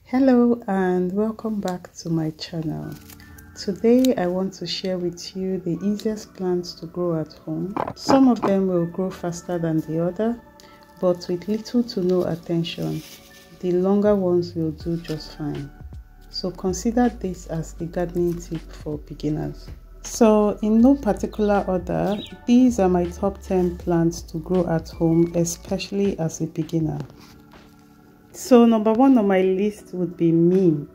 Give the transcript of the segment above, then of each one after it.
Hello and welcome back to my channel. Today I want to share with you the easiest plants to grow at home. Some of them will grow faster than the other, but with little to no attention, the longer ones will do just fine. So consider this as a gardening tip for beginners. So in no particular order, these are my top 10 plants to grow at home, especially as a beginner. So number one on my list would be mint.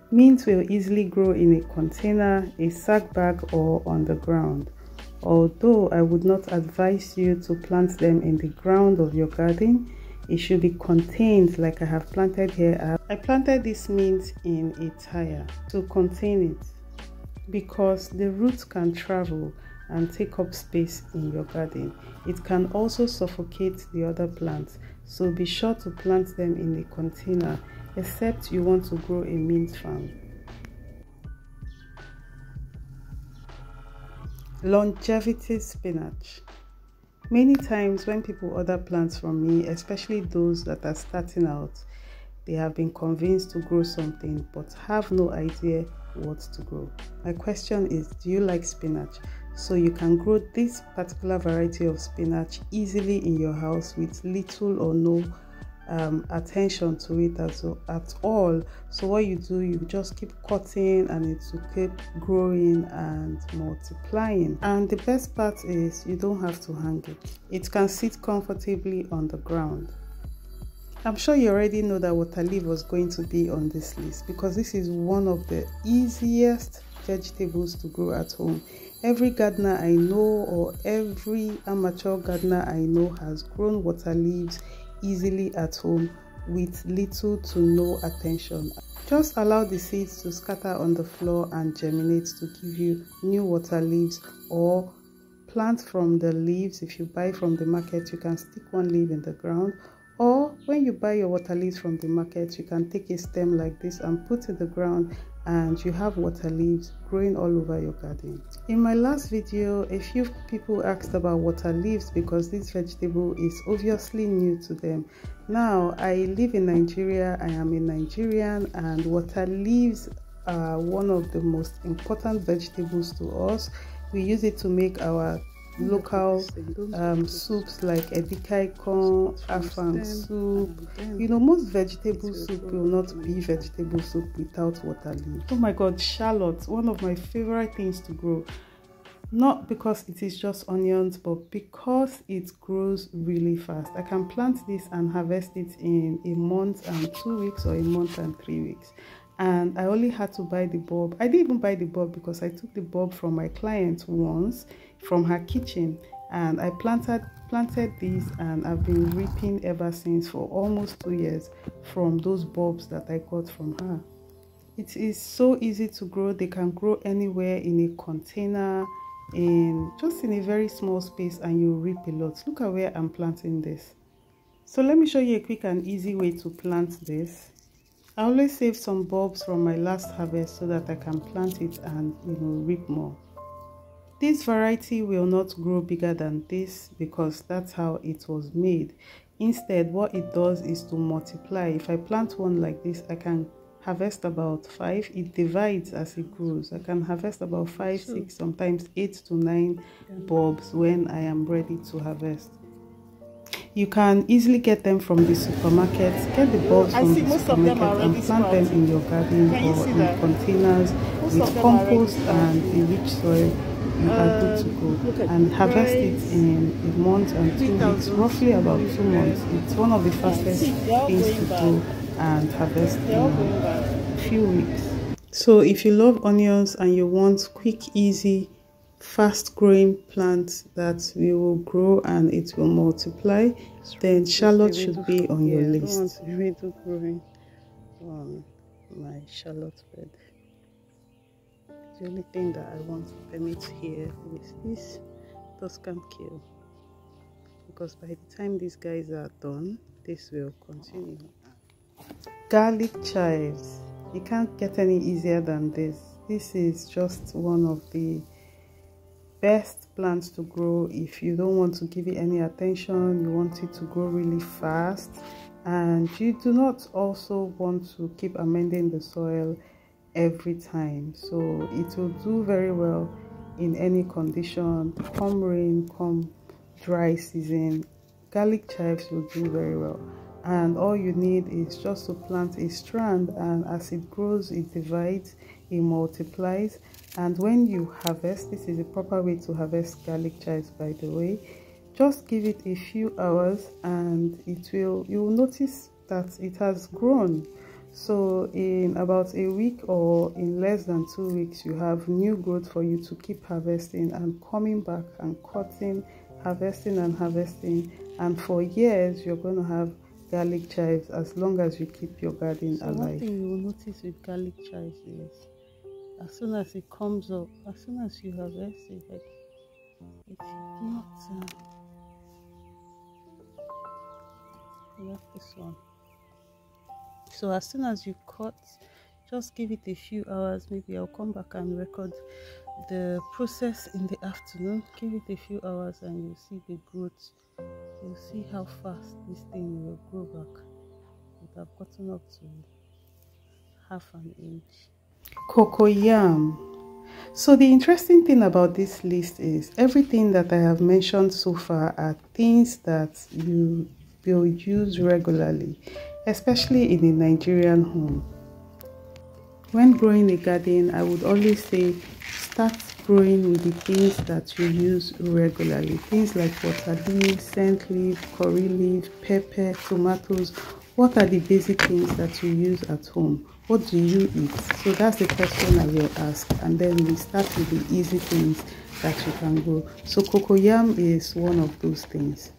Mint will easily grow in a container, a sack bag, or on the ground. Although I would not advise you to plant them in the ground of your garden, it should be contained like I have planted here. I planted this mint in a tire to contain it because the roots can travel and take up space in your garden. It can also suffocate the other plants, so be sure to plant them in a container, except you want to grow a mint farm. Longevity spinach. Many times when people order plants from me, especially those that are starting out, they have been convinced to grow something but have no idea what to grow. My question is, do you like spinach? So you can grow this particular variety of spinach easily in your house with little or no attention to it at all. So what you do, you just keep cutting and it will keep growing and multiplying. And the best part is you don't have to hang it. It can sit comfortably on the ground. I'm sure you already know that waterleaf was going to be on this list because this is one of the easiest vegetables to grow at home. Every gardener I know or every amateur gardener I know has grown waterleaves easily at home with little to no attention. Just allow the seeds to scatter on the floor and germinate to give you new waterleaves, or plant from the leaves. If you buy from the market, you can stick one leaf in the ground, or when you buy your water leaves from the market, you can take a stem like this and put in the ground, and you have water leaves growing all over your garden. In my last video, a few people asked about water leaves because this vegetable is obviously new to them. Now, I live in Nigeria, I am a Nigerian, and water leaves are one of the most important vegetables to us. We use it to make our local soups like edikaikong, afang soup. You know, most vegetable soup will not be vegetable soup without water leaf. Oh my god, shallots, one of my favorite things to grow. Not because it is just onions, but because it grows really fast. I can plant this and harvest it in a month and 2 weeks or a month and 3 weeks. And I only had to buy the bulb. I didn't even buy the bulb because I took the bulb from my client once from her kitchen, and I planted these, and I've been reaping ever since for almost 2 years from those bulbs that I got from her. It is so easy to grow. They can grow anywhere in a container, just in a very small space, and you reap a lot. Look at where I'm planting this. So let me show you a quick and easy way to plant this. I always save some bulbs from my last harvest so that I can plant it and reap more. This variety will not grow bigger than this because that's how it was made. Instead, what it does is to multiply. If I plant one like this, I can harvest about 5. It divides as it grows. I can harvest about 5, 6, sometimes 8 to 9 bulbs when I am ready to harvest. You can easily get them from the supermarket. Get the bulbs from the supermarket and plant them in your garden or in containers with compost and a rich soil. You are good to go, and harvest it in a month and 2 weeks, roughly about 2 months. It's one of the fastest things to do and harvest in a few weeks. So if you love onions and you want quick, easy, fast growing plants that will grow and it will multiply, then shallot should be on your list. I want to be growing on my shallot bed. The only thing that I want to permit here is this Tuscan kill, because by the time these guys are done, this will continue. Garlic chives. You can't get any easier than this. This is just one of the best plants to grow if you don't want to give it any attention. You want it to grow really fast. and you do not also want to keep amending the soil every time, so it will do very well in any condition, come rain, come dry season. Garlic chives will do very well, and all you need is just to plant a strand, and as it grows it divides, it multiplies, and when you harvest, this is the proper way to harvest garlic chives, by the way, just give it a few hours and you will notice that it has grown. So in about a week or in less than 2 weeks, you have new growth for you to keep harvesting and coming back and cutting, harvesting and harvesting, and for years you're going to have garlic chives as long as you keep your garden alive. One thing you will notice with garlic chives is as soon as it comes up, as soon as you harvest it, like, it's not like this one. So as soon as you cut, just give it a few hours. Maybe I'll come back and record the process in the afternoon. Give it a few hours and you'll see the growth. You'll see how fast this thing will grow back. It have gotten up to half an inch. Cocoyam. So the interesting thing about this list is everything that I have mentioned so far are things that you will use regularly, especially in a Nigerian home. When growing a garden, I would always say start growing with the things that you use regularly. Things like water leaves, scent leaf, curry leaf, pepper, tomatoes. What are the basic things that you use at home? What do you eat? So that's the question I will ask, and then we start with the easy things that you can grow. So cocoyam is one of those things.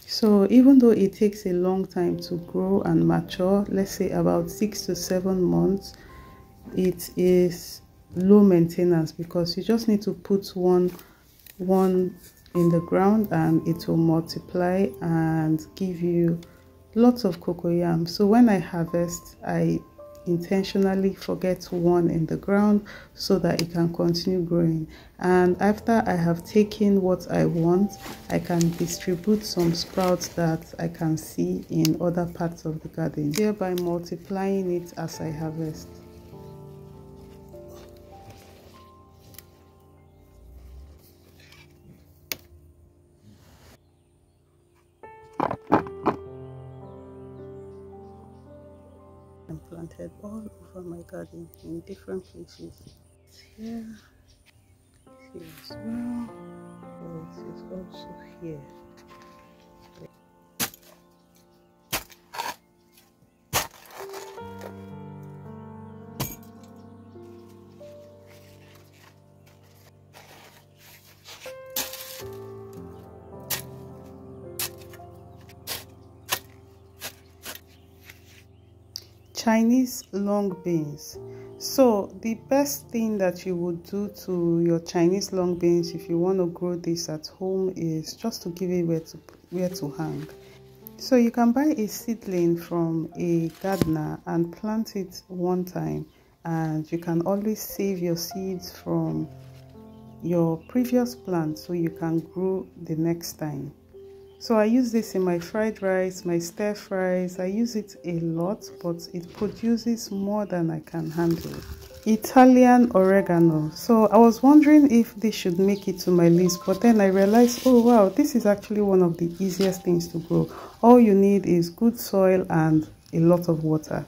So even though it takes a long time to grow and mature, let's say about 6 to 7 months, it is low maintenance because you just need to put one in the ground and it will multiply and give you lots of cocoyam. So when I harvest, I intentionally forget one in the ground so that it can continue growing, and after I have taken what I want, I can distribute some sprouts that I can see in other parts of the garden, thereby multiplying it as I harvest. I'm planted all over my garden in different places. Here as well, but it is also here. Chinese long beans. So the best thing that you would do to your Chinese long beans if you want to grow this at home is just to give it where to hang. So you can buy a seedling from a gardener and plant it one time, and you can always save your seeds from your previous plant so you can grow the next time. So I use this in my fried rice, my stir fries. I use it a lot, but it produces more than I can handle. Italian oregano. So I was wondering if this should make it to my list, but then I realized, oh wow, this is actually one of the easiest things to grow. All you need is good soil and a lot of water.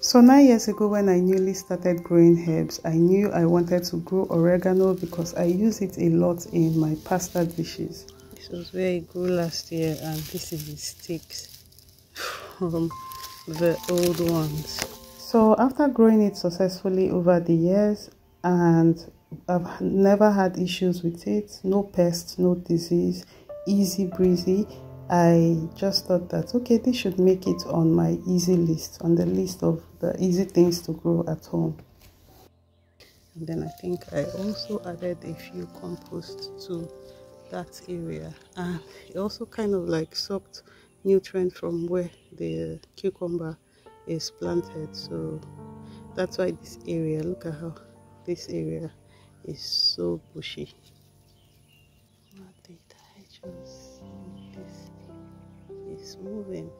So 9 years ago, when I newly started growing herbs, I knew I wanted to grow oregano because I use it a lot in my pasta dishes. This was where it grew last year, and this is the sticks from the old ones. So after growing it successfully over the years, and I've never had issues with it, no pests, no disease, easy breezy, I just thought that okay, this should make it on my easy list, on the list of the easy things to grow at home. And then I think I also added a few compost to that area, and it also kind of like sucked nutrient from where the cucumber is planted. So that's why this area, look at how this area is so bushy. What did I just say? This is is moving.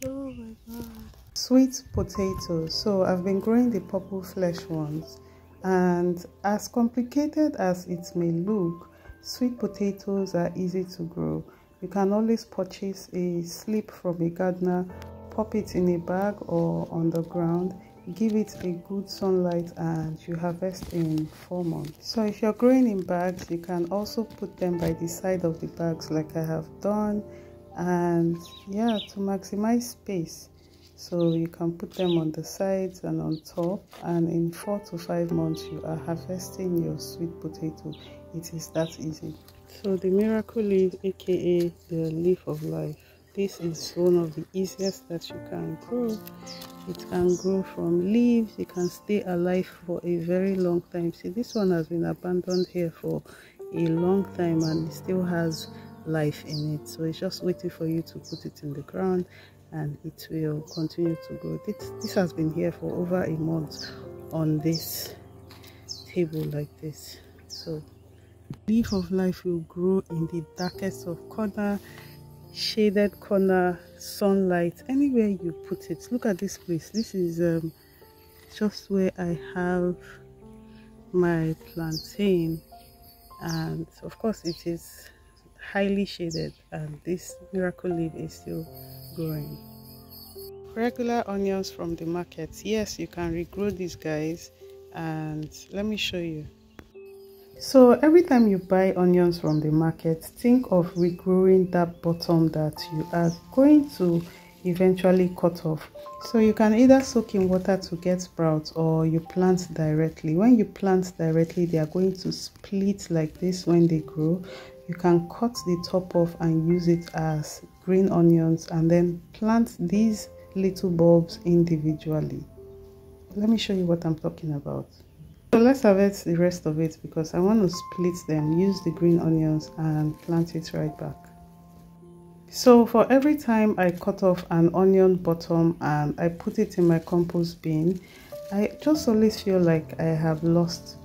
Oh my god. Sweet potatoes. So I've been growing the purple flesh ones, and as complicated as it may look, sweet potatoes are easy to grow. You can always purchase a slip from a gardener, pop it in a bag or on the ground, give it a good sunlight, and you harvest in 4 months. So if you're growing in bags, you can also put them by the side of the bags like I have done, and yeah, to maximize space. So you can put them on the sides and on top, and in 4 to 5 months you are harvesting your sweet potato. It is that easy. So the miracle leaf, aka the leaf of life, this is one of the easiest that you can grow. It can grow from leaves. It can stay alive for a very long time. See, this one has been abandoned here for a long time and it still has life in it. So it's just waiting for you to put it in the ground and it will continue to grow. This has been here for over a month on this table like this. So leaf of life will grow in the darkest of corner, shaded corner, sunlight, anywhere you put it. Look at this place. This is just where I have my plantain, and of course it is highly shaded, and this miracle leaf is still growing. Regular onions from the market. Yes, you can regrow these guys, and let me show you. So every time you buy onions from the market, think of regrowing that bottom that you are going to eventually cut off. So you can either soak in water to get sprouts, or you plant directly. When you plant directly, they are going to split like this when they grow. You can cut the top off and use it as green onions, and then plant these little bulbs individually. Let me show you what I'm talking about. So let's harvest the rest of it because I want to split them, use the green onions and plant it right back. So for every time I cut off an onion bottom and I put it in my compost bin, I just always feel like I have lost,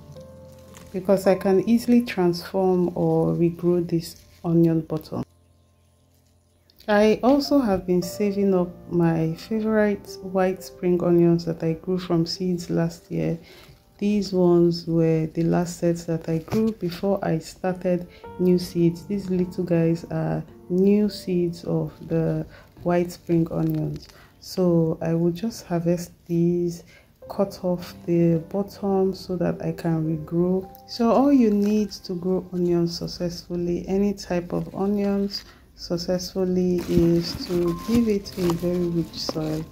because I can easily transform or regrow this onion bottom. I also have been saving up my favorite white spring onions that I grew from seeds last year. These ones were the last sets that I grew before I started new seeds. These little guys are new seeds of the white spring onions. So I will just harvest these, cut off the bottom so that I can regrow. So all you need to grow onions successfully, any type of onions successfully, is to give it a very rich soil.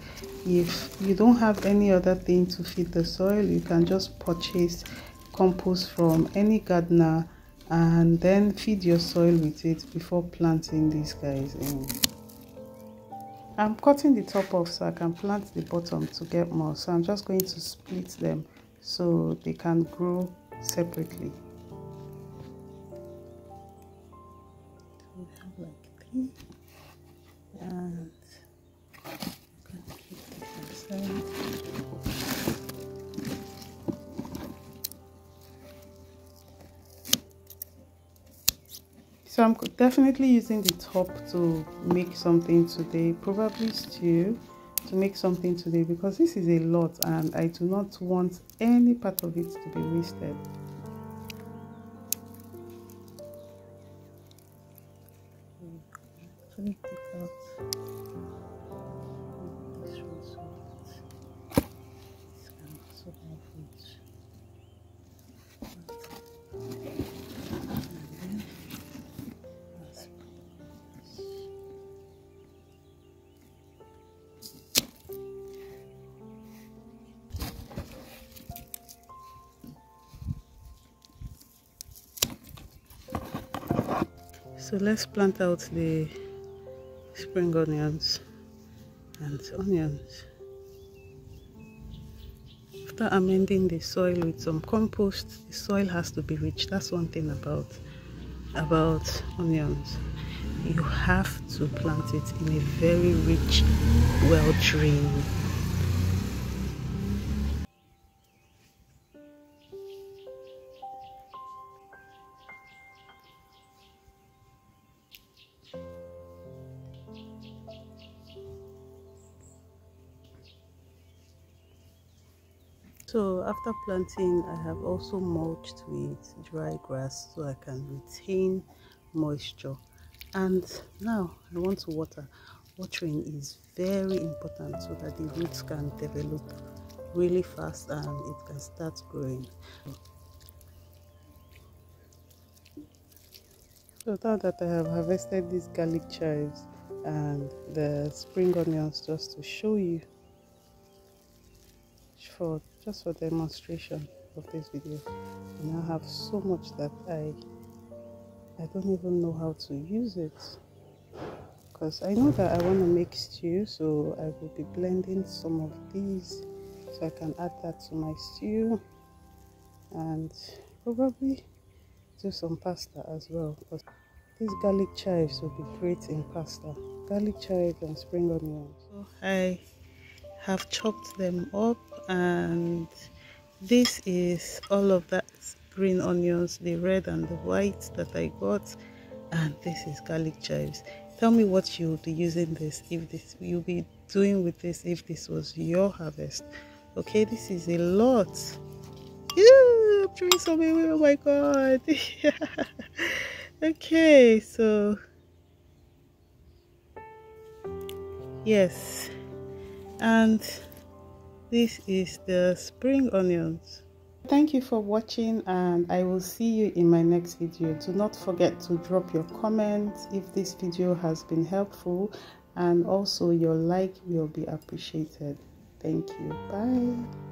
If you don't have any other thing to feed the soil, you can just purchase compost from any gardener and then feed your soil with it before planting these guys in. I'm cutting the top off so I can plant the bottom to get more. So I'm just going to split them so they can grow separately. So we have like 3, and so I'm definitely using the top to make something today, probably stew, to make something today, because this is a lot and I do not want any part of it to be wasted. Actually pick out this one so that this can also have fruit. So let's plant out the spring onions and onions. After amending the soil with some compost, the soil has to be rich. That's one thing about onions. You have to plant it in a very rich, well-drained. So after planting, I have also mulched with dry grass so I can retain moisture. And now I want to water. Watering is very important so that the roots can develop really fast and it can start growing. So now that I have harvested these garlic chives and the spring onions, just to show you, just for demonstration of this video, I now have so much that I don't even know how to use it, because I know that I want to make stew, so I will be blending some of these so I can add that to my stew and probably do some pasta as well, because these garlic chives will be great in pasta. Garlic chives and spring onions. So I have chopped them up, and this is all of that green onions, the red and the white that I got, and this is garlic chives. Tell me what you'll be using this, if this you'll be doing with this if this was your harvest. Okay, this is a lot. I'm throwing some away. Oh my god. Okay, so yes, and this is the spring onions. Thank you for watching, and I will see you in my next video. Do not forget to drop your comments if this video has been helpful, and also your like will be appreciated. Thank you. Bye.